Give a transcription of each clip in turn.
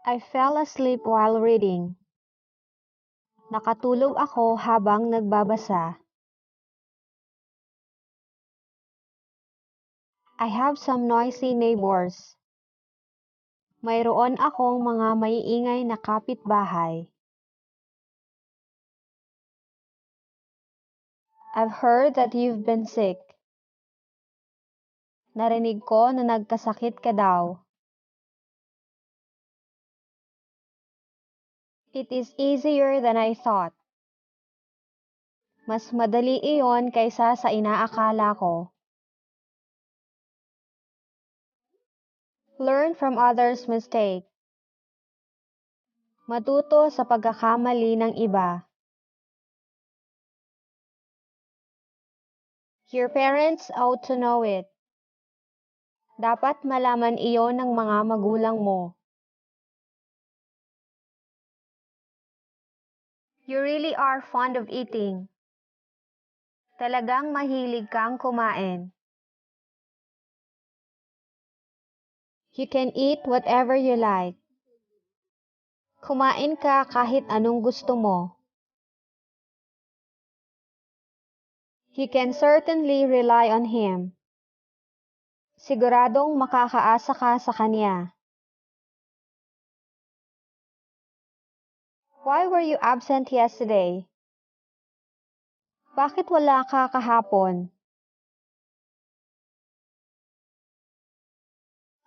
I fell asleep while reading. Nakatulog ako habang nagbabasa. I have some noisy neighbors. Mayroon akong mga maiingay na kapitbahay. I've heard that you've been sick. Narinig ko na nagkasakit ka daw. It is easier than I thought. Mas madali iyon kaysa sa inaakala ko. Learn from others' mistake. Matuto sa pagkakamali ng iba. Your parents ought to know it. Dapat malaman iyon ng mga magulang mo. You really are fond of eating. Talagang mahilig kang kumain. You can eat whatever you like. Kumain ka kahit anong gusto mo. You can certainly rely on him. Siguradong makakaasa ka sa kanya. Why were you absent yesterday? Bakit wala ka kahapon?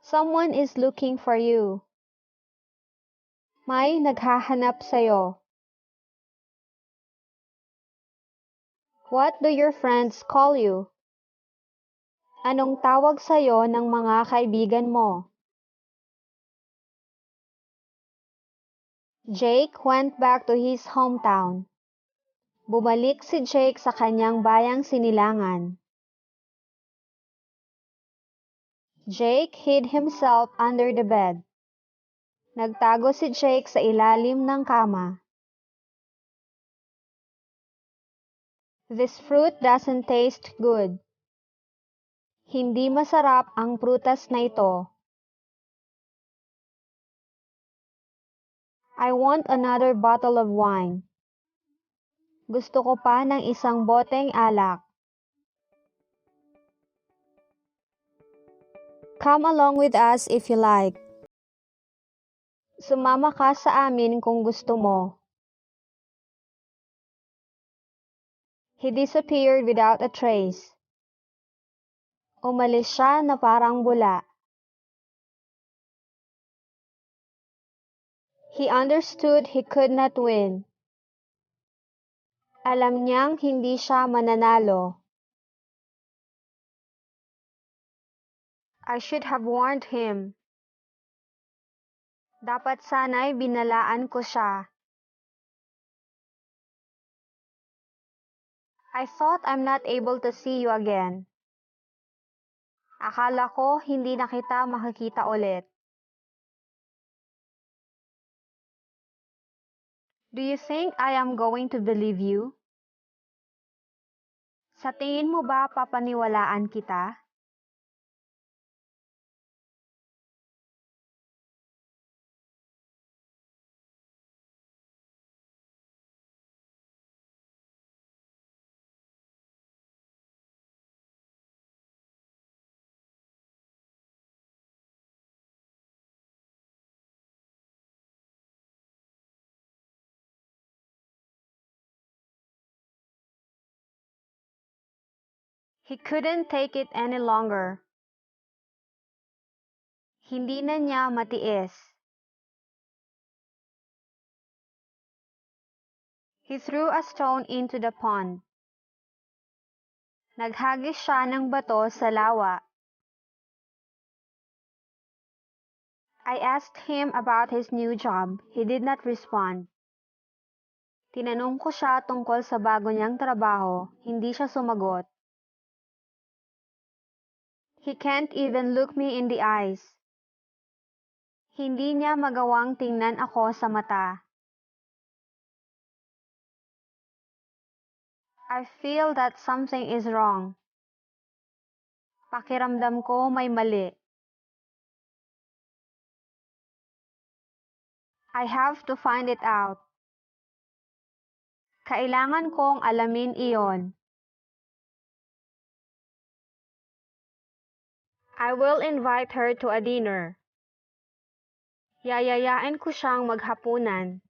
Someone is looking for you. May naghahanap sa'yo. What do your friends call you? Anong tawag sa'yo ng mga kaibigan mo? Jake went back to his hometown. Bumalik si Jake sa kanyang bayang Sinilangan. Jake hid himself under the bed. Nagtago si Jake sa ilalim ng kama. This fruit doesn't taste good. Hindi masarap ang prutas na ito. I want another bottle of wine. Gusto ko pa ng isang boteng alak. Come along with us if you like. Sumama ka sa amin kung gusto mo. He disappeared without a trace. Umalis siya na parang bula. He understood he could not win. Alam niyang hindi siya mananalo. I should have warned him. Dapat sana'y binalaan ko siya. I thought I'm not able to see you again. Akala ko hindi na kita makikita ulit. Do you think I am going to believe you? Sa tingin mo ba papaniwalaan kita? He couldn't take it any longer. Hindi na niya matiis. He threw a stone into the pond. Naghagis siya ng bato sa lawa. I asked him about his new job. He did not respond. Tinanong ko siya tungkol sa bago niyang trabaho. Hindi siya sumagot. He can't even look me in the eyes. Hindi niya magawang tingnan ako sa mata. I feel that something is wrong. Pakiramdam ko may mali. I have to find it out. Kailangan kong alamin iyon. I will invite her to a dinner. Yayayain ko siyang maghapunan.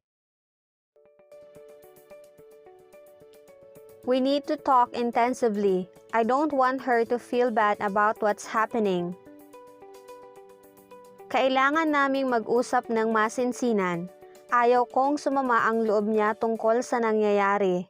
We need to talk intensively. I don't want her to feel bad about what's happening. Kailangan naming mag-usap ng masinsinan. Ayaw kong sumama ang loob niya tungkol sa nangyayari.